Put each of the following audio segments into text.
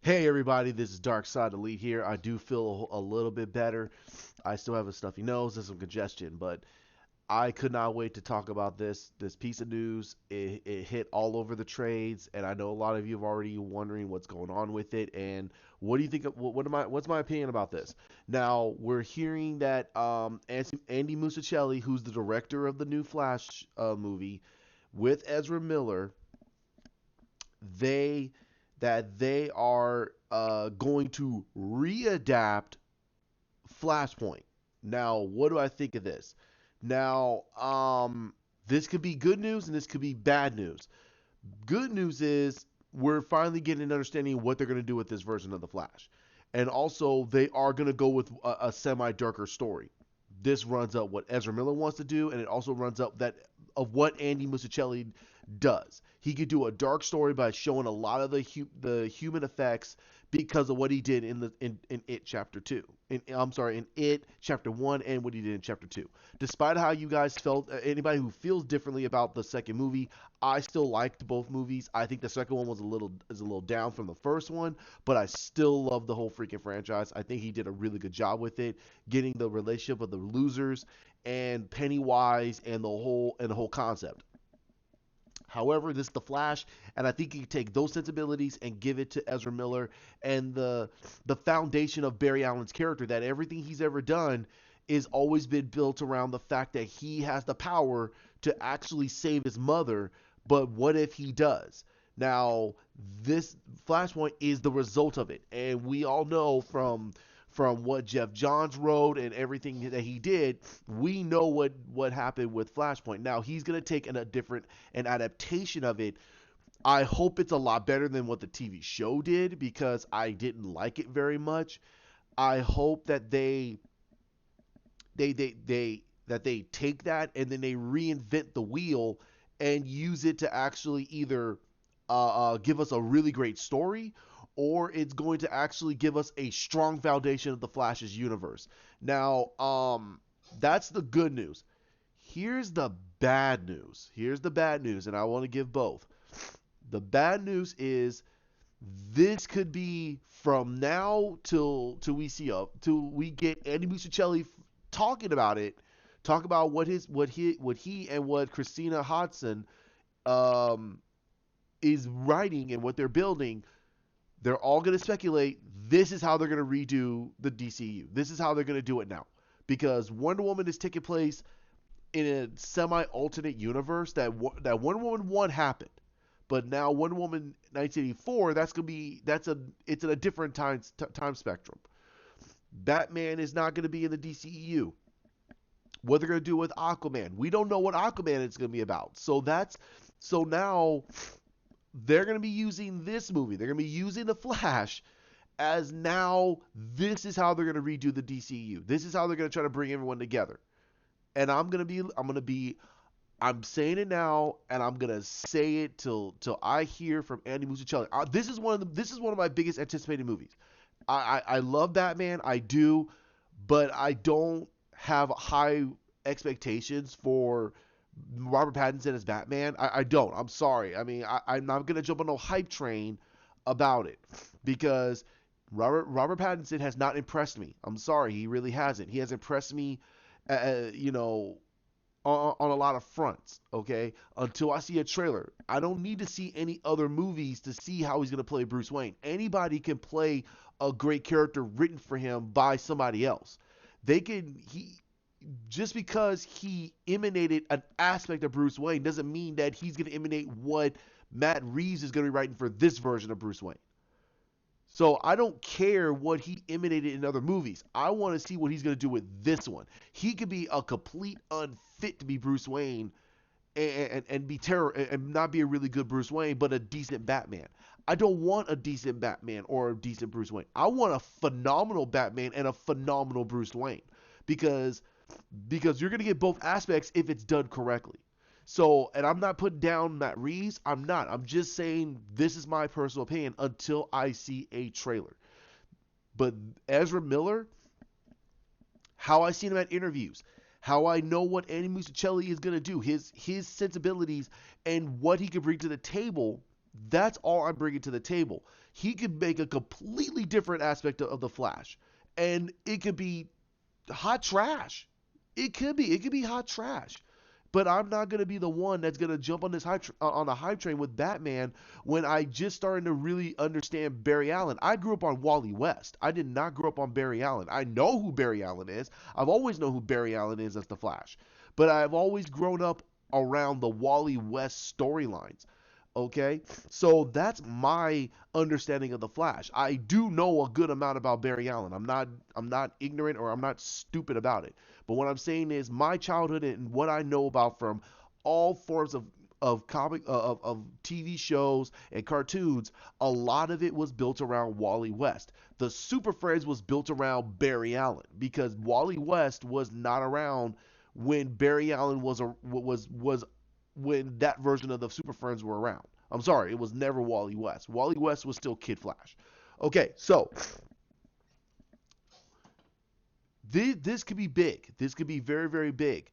Hey everybody, this is Dark Side Elite here. I do feel a little bit better. I still have a stuffy nose and some congestion, but I could not wait to talk about this piece of news. It hit all over the trades, and I know a lot of you have already wondering what's going on with it. And what do you think? What's my opinion about this? Now we're hearing that Andy Muschetti, who's the director of the new Flash movie, with Ezra Miller, they they are going to readapt Flashpoint. Now, what do I think of this? Now, this could be good news and this could be bad news. Good news is we're finally getting an understanding of what they're going to do with this version of the Flash, and also they are going to go with a semi darker story. This runs up what Ezra Miller wants to do, and it also runs up that of what Andy Muschietti does. He could do a dark story by showing a lot of the human effects because of what he did in It Chapter Two. In It Chapter One and what he did in Chapter Two. Despite how you guys felt, anybody who feels differently about the second movie, I still liked both movies. I think the second one was a little down from the first one, but I still love the whole freaking franchise. I think he did a really good job with it, getting the relationship of the losers and Pennywise and the whole concept. However, this is the Flash, and I think you can take those sensibilities and give it to Ezra Miller and the foundation of Barry Allen's character. That everything he's ever done is always been built around the fact that he has the power to actually save his mother. But what if he does? Now, this Flashpoint is the result of it, and we all know from what Jeff Johns wrote and everything that he did, we know what happened with Flashpoint. Now he's gonna take an adaptation of it. I hope it's a lot better than what the TV show did because I didn't like it very much. I hope that they take that and then they reinvent the wheel and use it to actually either give us a really great story or it's going to actually give us a strong foundation of the Flash's universe. Now, that's the good news. Here's the bad news. Here's the bad news, and I want to give both. The bad news is this could be from now till we see up till we get Andy Muschietti talking about it, talk about what he and what Christina Hodson um, is writing and what they're building. They're all going to speculate this is how they're going to redo the DCU. This is how they're going to do it now. Because Wonder Woman is taking place in a semi-alternate universe that Wonder Woman 1 happened. But now Wonder Woman 1984, it's in a different time spectrum. Batman is not going to be in the DCEU. What they're going to do with Aquaman, we don't know what Aquaman is going to be about. So now they're going to be using this movie. They're going to be using the Flash as now this is how they're going to redo the DCU. This is how they're going to try to bring everyone together. And I'm saying it now, and I'm gonna say it till I hear from Andy Muschietti. This is one of my biggest anticipated movies. I love Batman, I do, but I don't have high expectations for Robert Pattinson as Batman. I don't. I'm sorry. I mean, I'm not gonna jump on no hype train about it because Robert Pattinson has not impressed me. I'm sorry, he really hasn't. He has impressed me, you know, on a lot of fronts, okay? Until I see a trailer. I don't need to see any other movies to see how he's going to play Bruce Wayne. Anybody can play a great character written for him by somebody else. Just because he emanated an aspect of Bruce Wayne doesn't mean that he's going to emanate what Matt Reeves is going to be writing for this version of Bruce Wayne. So I don't care what he emanated in other movies. I want to see what he's going to do with this one. He could be a complete unfit to be Bruce Wayne and be terror and not be a really good Bruce Wayne, but a decent Batman. I don't want a decent Batman or a decent Bruce Wayne. I want a phenomenal Batman and a phenomenal Bruce Wayne because you're going to get both aspects if it's done correctly. So, and I'm not putting down Matt Reeves. I'm not. I'm just saying this is my personal opinion until I see a trailer. But Ezra Miller, how I seen him at interviews, how I know what Andy Muschietti is going to do, his sensibilities and what he could bring to the table, That's all I'm bringing to the table. He could make a completely different aspect of the Flash, and it could be hot trash. It could be hot trash. But I'm not gonna be the one that's gonna jump on this on the hype train with Batman when I just starting to really understand Barry Allen. I grew up on Wally West. I did not grow up on Barry Allen. I know who Barry Allen is. I've always known who Barry Allen is as the Flash, but I've always grown up around the Wally West storylines. Okay, so that's my understanding of the Flash. I do know a good amount about Barry Allen. I'm not ignorant or I'm not stupid about it. But what I'm saying is my childhood and what I know about from all forms of comic of TV shows and cartoons, a lot of it was built around Wally West. The Super Friends was built around Barry Allen because Wally West was not around when Barry Allen was when that version of the Super Friends were around. I'm sorry, it was never Wally West. Wally West was still Kid Flash. Okay, so this could be big. This could be very, very big.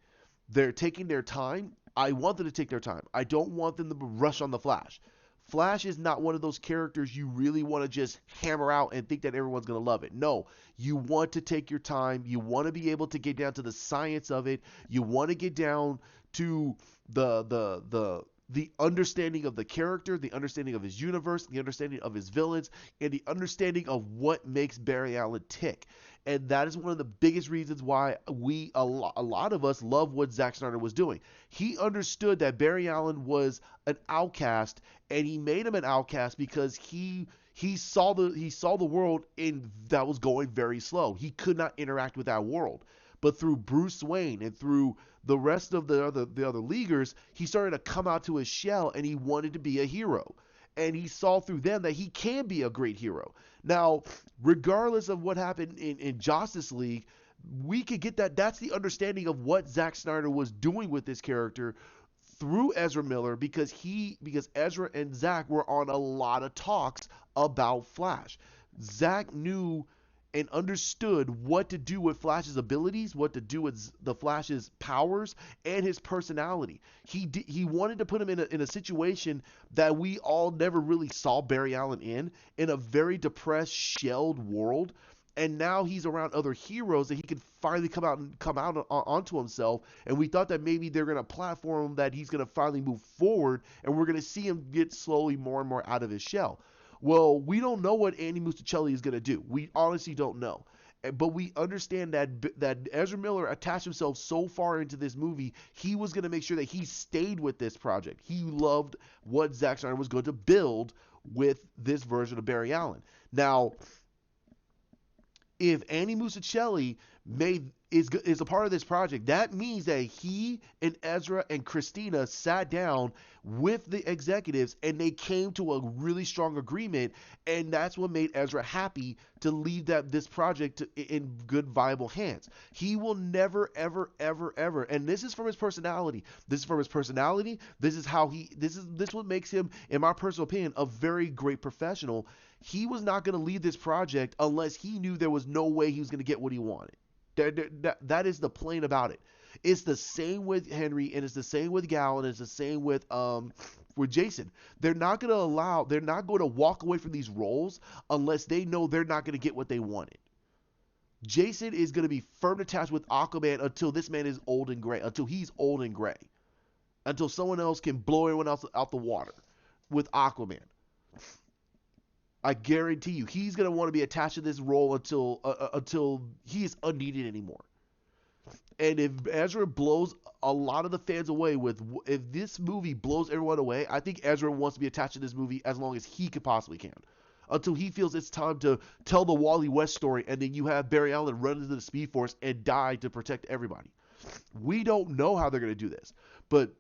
They're taking their time. I want them to take their time. I don't want them to rush on the Flash. Flash is not one of those characters you really want to just hammer out and think that everyone's going to love it. No, you want to take your time. You want to be able to get down to the science of it. You want to get down to the understanding of the character, the understanding of his universe, the understanding of his villains, and the understanding of what makes Barry Allen tick. And that is one of the biggest reasons why a lot of us love what Zack Snyder was doing. He understood that Barry Allen was an outcast, and he made him an outcast because he saw the world in that was going very slow. He could not interact with that world. But through Bruce Wayne and through the rest of the other leaguers, he started to come out to his shell and he wanted to be a hero. And he saw through them that he can be a great hero. Now, regardless of what happened in Justice League, we could get that. That's the understanding of what Zack Snyder was doing with this character through Ezra Miller because Ezra and Zack were on a lot of talks about Flash. Zack knew and understood what to do with Flash's abilities, what to do with the Flash's powers, and his personality. He wanted to put him in a situation that we all never really saw Barry Allen in a very depressed, shelled world. And now he's around other heroes that he can finally come out onto himself. And we thought that maybe they're gonna platform him, that he's gonna finally move forward, and we're gonna see him get slowly more and more out of his shell. Well, we don't know what Andy Muschetti is going to do. We honestly don't know. But we understand that Ezra Miller attached himself so far into this movie, he was going to make sure that he stayed with this project. He loved what Zack Snyder was going to build with this version of Barry Allen. Now, if Andy Muschietti is a part of this project, that means that he and Ezra and Christina sat down with the executives and they came to a really strong agreement, and that's what made Ezra happy to leave this project in good, viable hands. He will never, ever, ever, ever, and this is from his personality. This is from his personality. This is what makes him, in my personal opinion, a very great professional. He was not going to leave this project unless he knew there was no way he was going to get what he wanted. That is the plain about it. It's the same with Henry, and it's the same with Gal, and it's the same with Jason. They're not going to walk away from these roles unless they know they're not going to get what they wanted. Jason is going to be firm attached with Aquaman until this man is old and gray, until he's old and gray, until someone else can blow everyone else out the water with Aquaman. I guarantee you, he's gonna want to be attached to this role until he is unneeded anymore. And if Ezra blows a lot of the fans away if this movie blows everyone away, I think Ezra wants to be attached to this movie as long as he could possibly can, until he feels it's time to tell the Wally West story, and then you have Barry Allen run into the Speed Force and die to protect everybody. We don't know how they're gonna do this, but.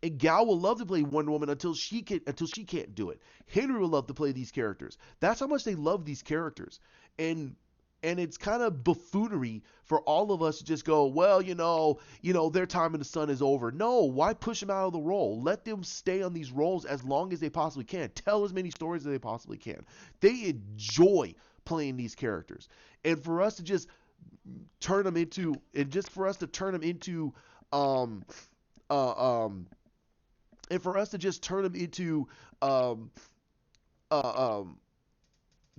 And Gal will love to play Wonder Woman until she can't do it. Henry will love to play these characters. That's how much they love these characters. And it's kind of buffoonery for all of us to just go, well, their time in the sun is over. No, why push them out of the role? Let them stay on these roles as long as they possibly can. Tell as many stories as they possibly can. They enjoy playing these characters. And for us to just turn them into and for us to just turn them into um, uh, um,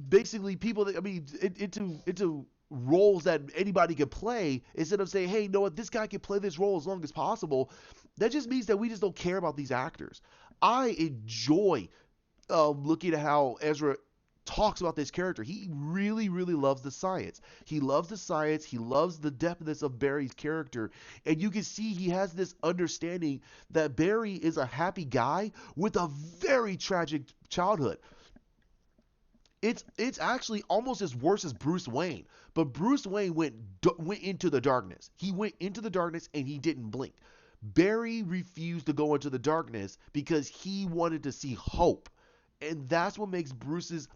basically people that, I mean, into roles that anybody could play, instead of saying, hey, you know what, this guy can play this role as long as possible. That just means that we just don't care about these actors. I enjoy looking at how Ezra talks about this character. He really, really loves the science. He loves the science. He loves the depthness of Barry's character. And you can see he has this understanding that Barry is a happy guy with a very tragic childhood. It's actually almost as worse as Bruce Wayne. But Bruce Wayne went into the darkness. He went into the darkness and he didn't blink. Barry refused to go into the darkness because he wanted to see hope. And that's what makes Bruce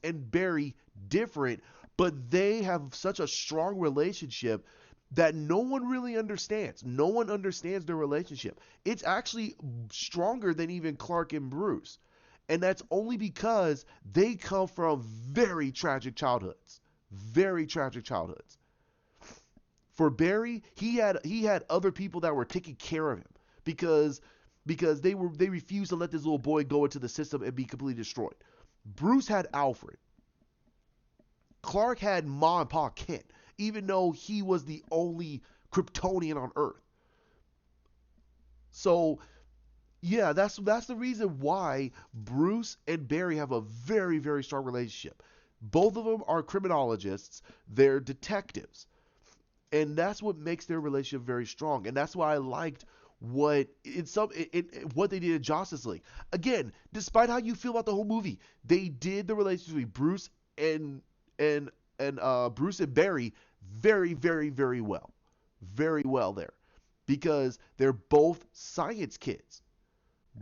and Barry different, but they have such a strong relationship that no one really understands. No one understands their relationship. It's actually stronger than even Clark and Bruce. And that's only because they come from very tragic childhoods. Very tragic childhoods. For Barry, he had other people that were taking care of him because they refused to let this little boy go into the system and be completely destroyed. Bruce had Alfred. Clark had Ma and Pa Kent, even though he was the only Kryptonian on Earth. So yeah, that's the reason why Bruce and Barry have a very, very strong relationship. Both of them are criminologists. They're detectives, and that's what makes their relationship very strong. And that's why I liked what they did in Justice League. Again, despite how you feel about the whole movie, they did the relationship between Bruce and Bruce and Barry very, very, very well there, because they're both science kids.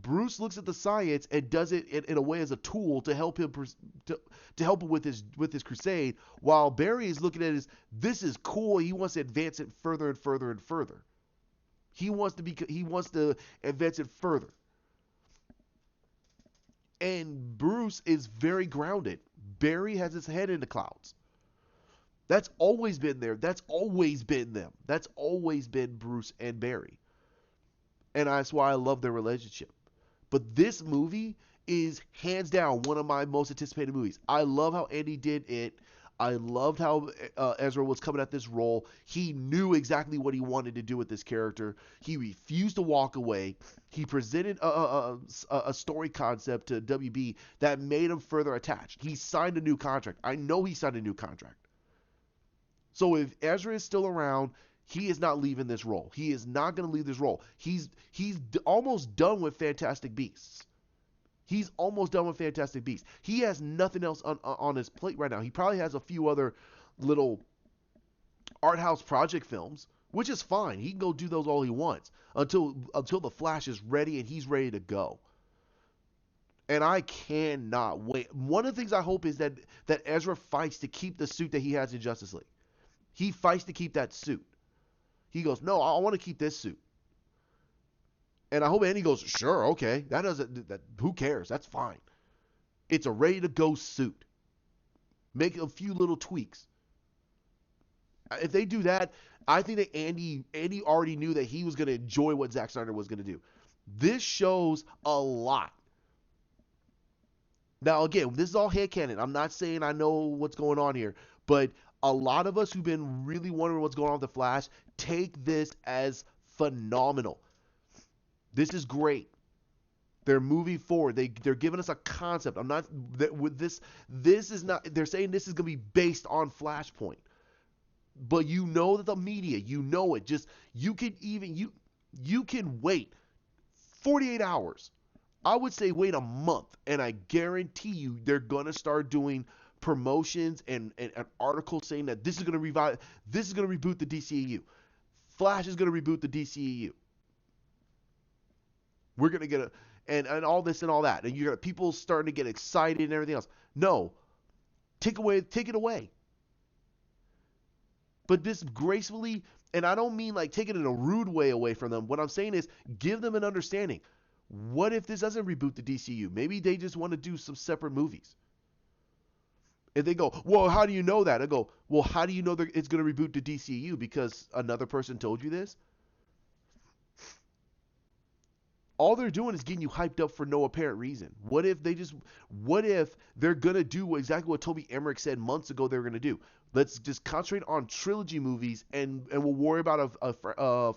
Bruce looks at the science and does it in a way as a tool to help him to help him with his crusade, while Barry is looking at it as, this is cool. He wants to advance it further and further and further. He wants to advance it further. And Bruce is very grounded. Barry has his head in the clouds. That's always been there. That's always been them. That's always been Bruce and Barry. And that's why I love their relationship. But this movie is hands down one of my most anticipated movies. I love how Andy did it. I loved how Ezra was coming at this role. He knew exactly what he wanted to do with this character. He refused to walk away. He presented a story concept to WB that made him further attached. He signed a new contract. I know he signed a new contract. So if Ezra is still around, he is not leaving this role. He is not going to leave this role. He's almost done with Fantastic Beasts. He's almost done with Fantastic Beasts. He has nothing else on his plate right now. He probably has a few other little art house project films, which is fine. He can go do those all he wants until the Flash is ready and he's ready to go. And I cannot wait. One of the things I hope is that Ezra fights to keep the suit that he has in Justice League. He fights to keep that suit. He goes, no, I want to keep this suit. And I hope Andy goes, sure, okay. Who cares? That's fine. It's a ready to go suit. Make a few little tweaks. If they do that, I think that Andy already knew that he was going to enjoy what Zack Snyder was going to do. This shows a lot. Now, again, this is all headcanon. I'm not saying I know what's going on here, but a lot of us who've been really wondering what's going on with the Flash take this as phenomenal. This is great. They're moving forward. They're giving us a concept. I'm not with this. This is not. They're saying this is going to be based on Flashpoint, but you know that the media, you know it. Just you can wait 48 hours. I would say wait a month, and I guarantee you they're gonna start doing promotions and articles saying that this is gonna reboot the DCEU. Flash is gonna reboot the DCEU. We're gonna get and all this and all that, and you're people starting to get excited and everything else. No, take it away. But this gracefully, and I don't mean like take it in a rude way away from them. What I'm saying is give them an understanding. What if this doesn't reboot the DCU? Maybe they just want to do some separate movies. If they go, well, how do you know that? I go, well, how do you know that it's going to reboot the DCU? Because another person told you this? All they're doing is getting you hyped up for no apparent reason. What if they're gonna do exactly what Toby Emmerich said months ago they were gonna do? Let's just concentrate on trilogy movies, and we'll worry about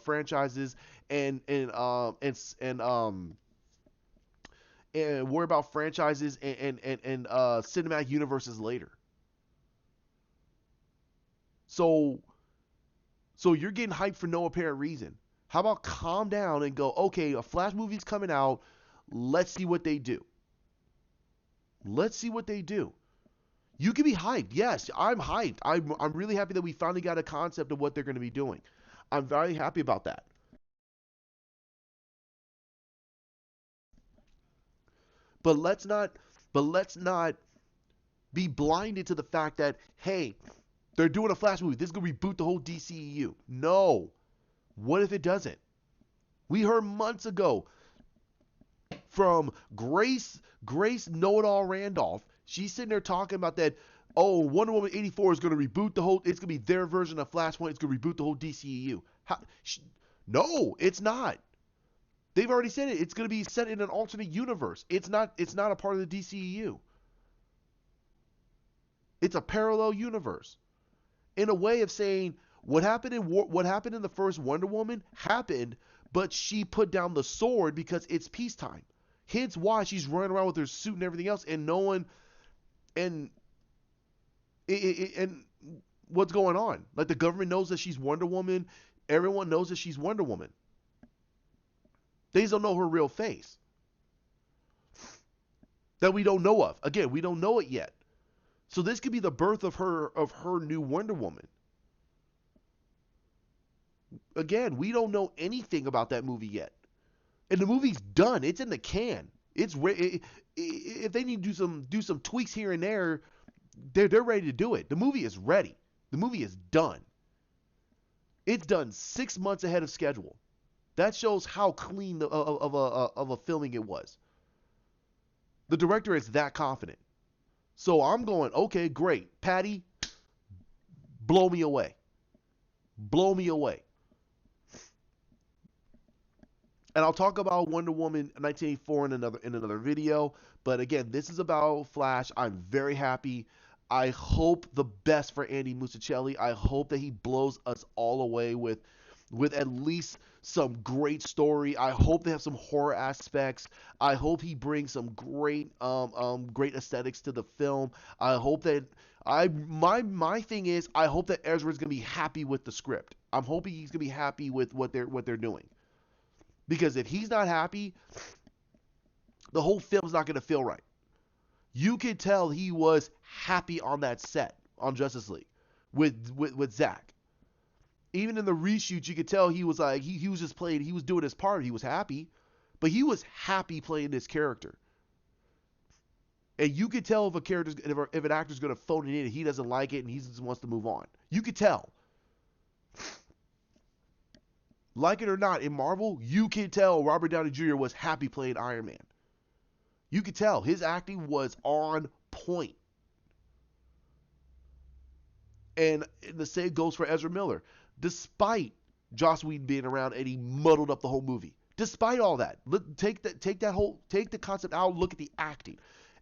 franchises and and worry about franchises and cinematic universes later. So so you're getting hyped for no apparent reason. How about calm down and go, okay, a Flash movie's coming out. Let's see what they do. Let's see what they do. You can be hyped. Yes, I'm hyped. I'm really happy that we finally got a concept of what they're going to be doing. I'm very happy about that. But let's not be blinded to the fact that, hey, they're doing a Flash movie. This is going to reboot the whole DCEU. No. What if it doesn't? We heard months ago from Grace Know It All Randolph. She's sitting there talking about that. Oh, Wonder Woman 84 is going to reboot the whole. It's going to be their version of Flashpoint. It's going to reboot the whole DCEU. No, it's not. They've already said it. It's going to be set in an alternate universe. It's not. It's not a part of the DCEU. It's a parallel universe. In a way of saying what happened in the first Wonder Woman happened, but she put down the sword because it's peacetime. Hence why she's running around with her suit and everything else, and no one and and what's going on? Like the government knows that she's Wonder Woman. Everyone knows that she's Wonder Woman. They just don't know her real face that we don't know of. Again, we don't know it yet. So this could be the birth of her new Wonder Woman. Again, we don't know anything about that movie yet, and the movie's done. It's in the can. If they need to do some tweaks here and there, they're ready to do it. The movie is ready. The movie is done. It's done 6 months ahead of schedule. That shows how clean of a filming it was. The director is that confident. So I'm going, okay, great. Patty, blow me away. Blow me away. And I'll talk about Wonder Woman 1984 in another video. But again, this is about Flash. I'm very happy. I hope the best for Andy Muschetti. I hope that he blows us all away with at least some great story. I hope they have some horror aspects. I hope he brings some great aesthetics to the film. I hope that my thing is I hope that Ezra's gonna be happy with the script. I'm hoping he's gonna be happy with what they're doing. Because if he's not happy, the whole film's not gonna feel right. You could tell he was happy on that set on Justice League with Zack. Even in the reshoot, you could tell he was like he was just playing. He was doing his part. He was happy, but he was happy playing this character. And you could tell if an actor's gonna phone it in and he doesn't like it and he just wants to move on. You could tell. Like it or not, in Marvel, you could tell Robert Downey Jr. was happy playing Iron Man. You could tell his acting was on point. And the same goes for Ezra Miller. Despite Joss Whedon being around and he muddled up the whole movie. Despite all that, take the concept out, look at the acting.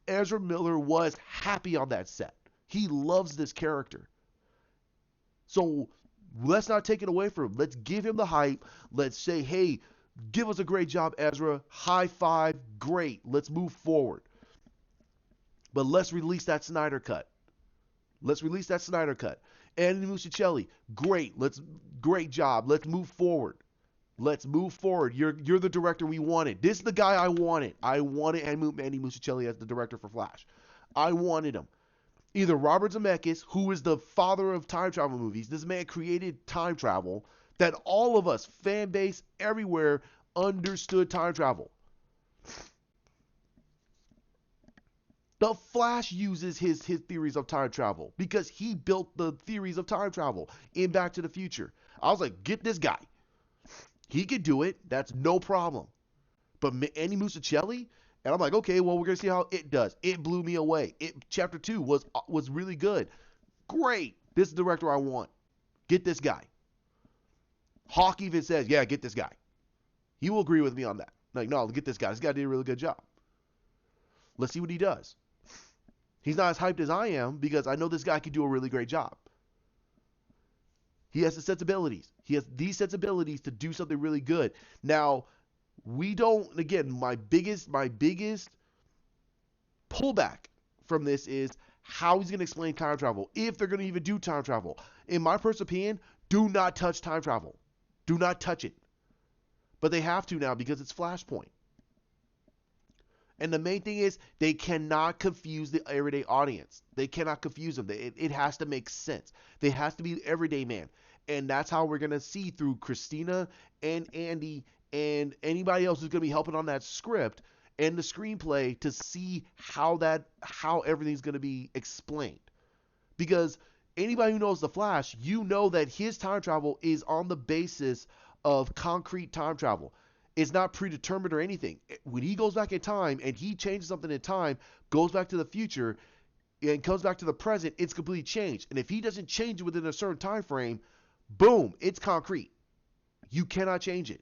Ezra Miller was happy on that set. He loves this character. So let's not take it away from him. Let's give him the hype. Let's say, hey, give us a great job, Ezra. High five. Great. Let's move forward. But let's release that Snyder cut. Let's release that Snyder cut. Andy Muschetti, great job. Let's move forward. Let's move forward. You're the director we wanted. This is the guy I wanted. I wanted Andy Muschetti as the director for Flash. I wanted him. Either Robert Zemeckis, who is the father of time travel movies, this man created time travel that all of us, fan base everywhere, understood time travel. The Flash uses his theories of time travel because he built the theories of time travel in Back to the Future. I was like, get this guy. He could do it. That's no problem. But Andy Muschetti, and I'm like, okay, well, we're going to see how it does. It blew me away. Chapter 2 was really good. Great. This is the director I want. Get this guy. Hawk even says, yeah, get this guy. He will agree with me on that. Like, no, get this guy. This guy did a really good job. Let's see what he does. He's not as hyped as I am because I know this guy can do a really great job. He has the sensibilities. He has these sensibilities to do something really good. Now, we don't, again, my biggest pullback from this is how he's going to explain time travel, if they're going to even do time travel. In my personal opinion, do not touch time travel. Do not touch it. But they have to now because it's Flashpoint. And the main thing is they cannot confuse the everyday audience. They cannot confuse them. It has to make sense. They has to be everyday man. And that's how we're going to see through Christina and Andy and anybody else who's going to be helping on that script and the screenplay to see how everything's going to be explained. Because anybody who knows the Flash, you know that his time travel is on the basis of concrete time travel. It's not predetermined or anything. When he goes back in time and he changes something in time, goes back to the future and comes back to the present, it's completely changed. And if he doesn't change it within a certain time frame, boom, it's concrete. You cannot change it.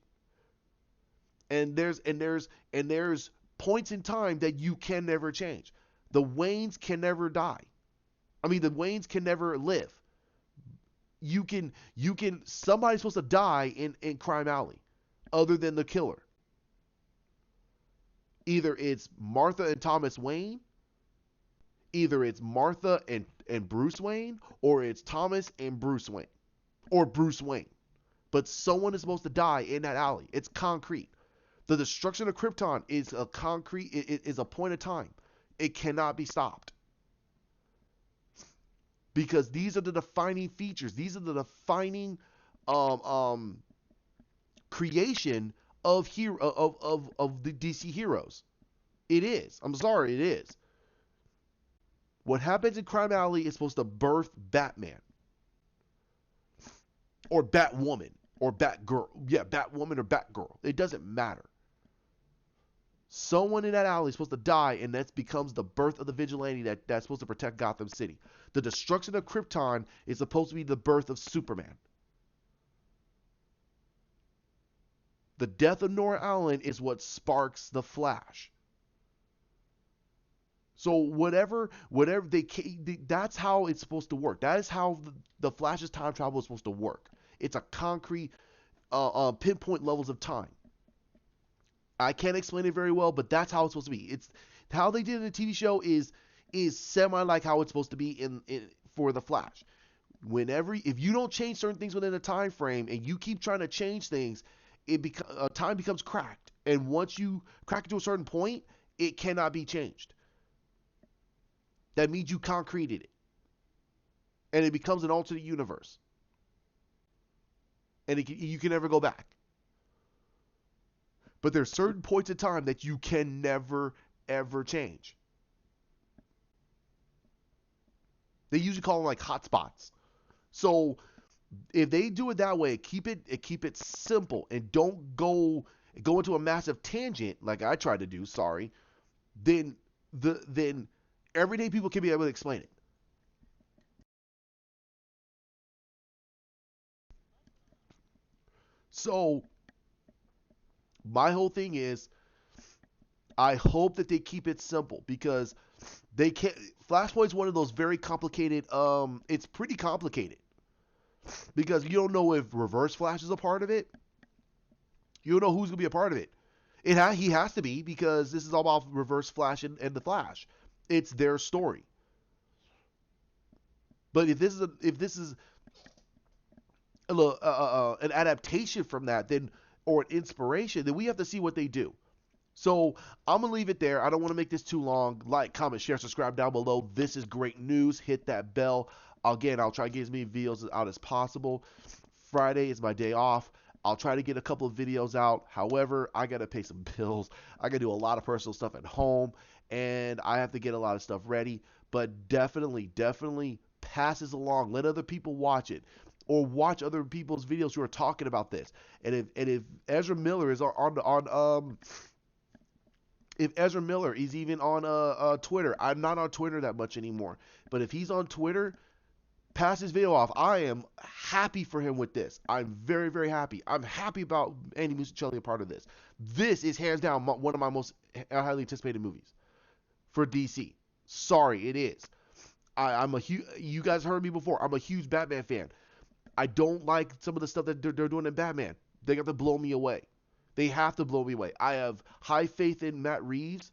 And there's points in time that you can never change. The Waynes can never die. I mean, the Waynes can never live. You can somebody's supposed to die in Crime Alley other than the killer. Either it's Martha and Thomas Wayne, either it's Martha and Bruce Wayne, or it's Thomas and Bruce Wayne, or Bruce Wayne. But someone is supposed to die in that alley. It's concrete. The destruction of Krypton is a concrete, it is a point of time. It cannot be stopped. Because these are the defining features. These are the defining creation of the DC heroes. It is. I'm sorry, it is. What happens in Crime Alley is supposed to birth Batman. Or Batwoman. Or Batgirl. Yeah, Batwoman or Batgirl. It doesn't matter. Someone in that alley is supposed to die, and that becomes the birth of the vigilante that's supposed to protect Gotham City. The destruction of Krypton is supposed to be the birth of Superman. The death of Nora Allen is what sparks the Flash. So whatever that's how it's supposed to work. That is how the Flash's time travel is supposed to work. It's a concrete pinpoint levels of time. I can't explain it very well, but that's how it's supposed to be. It's how they did it in the TV show is semi like how it's supposed to be in for the Flash. If you don't change certain things within a time frame and you keep trying to change things, time becomes cracked. And once you crack it to a certain point, it cannot be changed. That means you concreted it. And it becomes an alternate universe. And you can never go back. But there's certain points in time that you can never, ever change. They usually call them like hotspots. So if they do it that way, keep it simple and don't go into a massive tangent like I tried to do. Sorry. Then everyday people can be able to explain it. So my whole thing is, I hope that they keep it simple because they can't. Flashpoint's one of those very complicated. It's pretty complicated because you don't know if Reverse Flash is a part of it. You don't know who's gonna be a part of it. He has to be because this is all about Reverse Flash and the Flash. It's their story. But if this is an adaptation from that, then or an inspiration, then we have to see what they do. So I'm going to leave it there. I don't want to make this too long. Like, comment, share, subscribe down below. This is great news. Hit that bell. Again, I'll try to get as many videos out as possible. Friday is my day off. I'll try to get a couple of videos out. However, I got to pay some bills. I got to do a lot of personal stuff at home. And I have to get a lot of stuff ready. But definitely pass this along. Let other people watch it. Or watch other people's videos who are talking about this. And if Ezra Miller is if Ezra Miller is even on Twitter, I'm not on Twitter that much anymore. But if he's on Twitter, pass his video off. I am happy for him with this. I'm very, very happy. I'm happy about Andy Muschetti a part of this. This is hands down one of my most highly anticipated movies for DC. Sorry, it is. I'm a huge. You guys heard me before. I'm a huge Batman fan. I don't like some of the stuff that they're doing in Batman. They got to blow me away. They have to blow me away. I have high faith in Matt Reeves.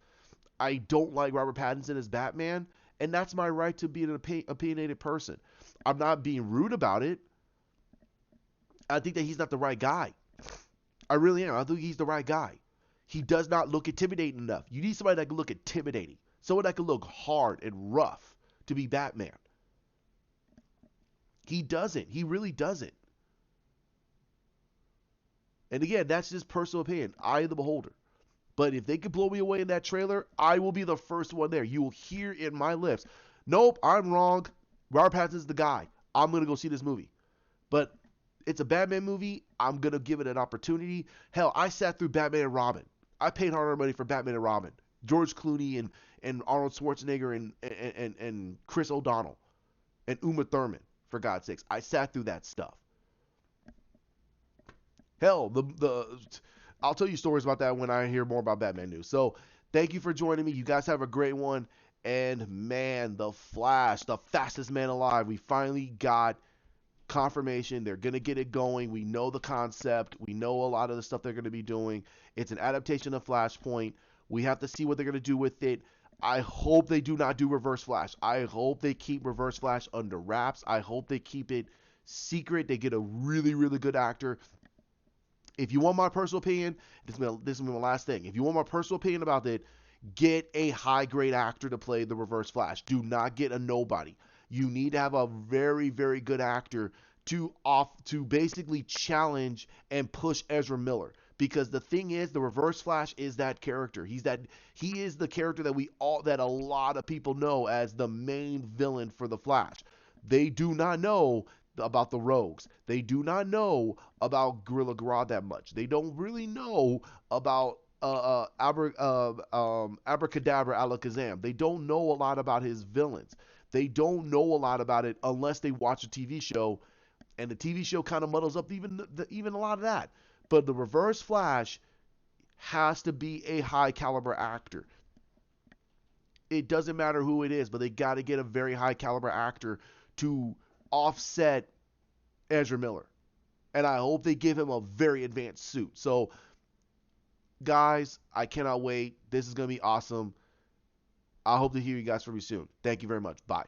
I don't like Robert Pattinson as Batman, and that's my right to be an opinionated person. I'm not being rude about it. I think that he's not the right guy. I really am. I think he's the right guy. He does not look intimidating enough. You need somebody that can look intimidating. Someone that can look hard and rough to be Batman. He doesn't. He really doesn't. And again, that's just personal opinion. I am the beholder. But if they could blow me away in that trailer, I will be the first one there. You will hear in my lips, nope, I'm wrong. Robert Pattinson's the guy. I'm going to go see this movie. But it's a Batman movie. I'm going to give it an opportunity. Hell, I sat through Batman and Robin. I paid hard money for Batman and Robin. George Clooney and Arnold Schwarzenegger and Chris O'Donnell and Uma Thurman, for God's sakes. I sat through that stuff. Hell, I'll tell you stories about that when I hear more about Batman news. So thank you for joining me. You guys have a great one. And man, the Flash, the fastest man alive. We finally got confirmation. They're going to get it going. We know the concept. We know a lot of the stuff they're going to be doing. It's an adaptation of Flashpoint. We have to see what they're going to do with it. I hope they do not do Reverse Flash. I hope they keep Reverse Flash under wraps. I hope they keep it secret. They get a really, really good actor. If you want my personal opinion, this is my last thing. If you want my personal opinion about it, get a high-grade actor to play the Reverse Flash. Do not get a nobody. You need to have a very, very good actor to basically challenge and push Ezra Miller. Because the thing is, the Reverse Flash is that character. He is the character that a lot of people know as the main villain for the Flash. They do not know about the Rogues. They do not know about Gorilla Grodd that much. They don't really know about Abracadabra Alakazam. They don't know a lot about his villains. They don't know a lot about it unless they watch a TV show, and the TV show kind of muddles up even a lot of that. But the Reverse Flash has to be a high caliber actor. It doesn't matter who it is, but they got to get a very high caliber actor to offset Ezra Miller. And I hope they give him a very advanced suit. So, guys, I cannot wait. This is going to be awesome. I hope to hear you guys from you soon. Thank you very much. Bye.